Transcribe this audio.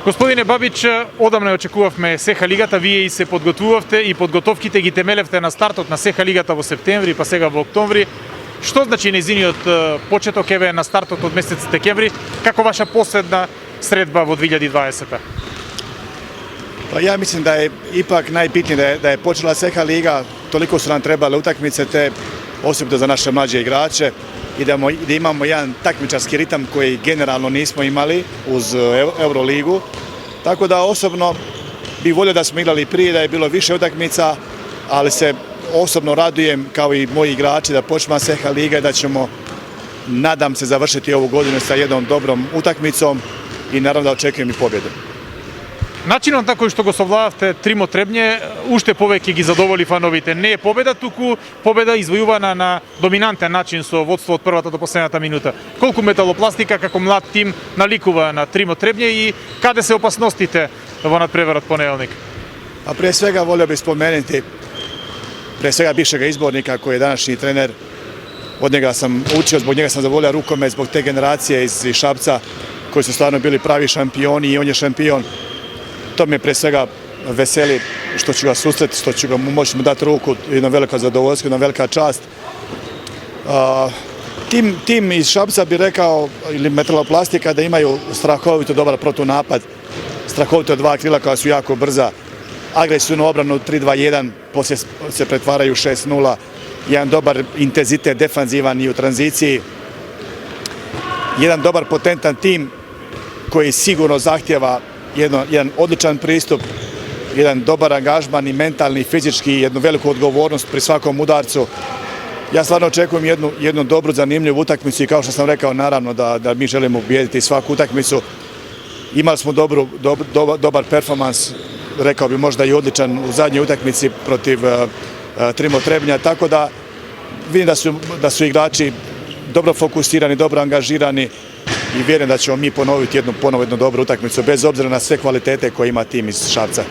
Господине Бабич, одамна очекувавме СЕХА лигата, вие и се подготвувавте и подготовките ги темелевте на стартот на СЕХА лигата во септември, па сега во октомври. Што значи нејзиниот почеток еве на стартот од месец декември, како ваша последна средба во 2020? Pa ja mislim da je ipak najbitnije da je počela SEHA liga, toliko su nam trebale utakmice te osobito za naše mlađe igrače i da imamo jedan takmičarski ritam koji generalno nismo imali uz Euroligu. Tako da osobno bih volio da smo igrali prije, da je bilo više utakmica, ali se osobno radujem kao i moji igrači da počne SEHA liga i da ćemo, nadam se, završiti ovu godinu sa jednom dobrom utakmicom i naravno da očekujem i pobjedu. Начинот на кој што го совладавте Тримо Требње уште повеќе ги задоволи фановите. Не е победа, туку победа извојувана на доминантен начин со водство од првата до последната минута. Колку Металопластика како млад тим наликува на Тримо Требње и каде се опасностите во надпреварот понеделник? A prije svega volio bih spomenuti prije svega bivšega izbornika koji je današnji trener. Od njega sam učio, zbog njega sam zavolio rukomet, zbog te generacije iz Šapca koji su stvarno bili pravi šampioni i on je šampion. To me prije svega veseli što ću ga susreti, što ću ga moći mu dati ruku, jedna velika zadovoljstvo, jedna velika čast. Tim iz Šapca bi rekao, ili Metaloplastika, da imaju strahovito dobar protunapad, strahovito dva krila koja su jako brza, agresivnu obranu 3-2-1, poslije se pretvaraju 6-0, jedan dobar intenzitet defanzivan i u tranziciji, jedan dobar potentan tim koji sigurno zahtjeva jedan odličan pristup, jedan dobar angažman i mentalni i fizički, jednu veliku odgovornost pri svakom udarcu. Ja stvarno očekujem jednu dobru, zanimljivu utakmicu i kao što sam rekao, naravno da mi želimo pobijediti svaku utakmicu. Imali smo dobar performans, rekao bi možda i odličan u zadnjoj utakmici protiv Trimo Trebnja, tako da vidim da su igrači dobro fokusirani, dobro angažirani i vjerujem da ćemo mi ponoviti ponovo jednu dobru utakmicu bez obzira na sve kvalitete koje ima tim iz Šapca.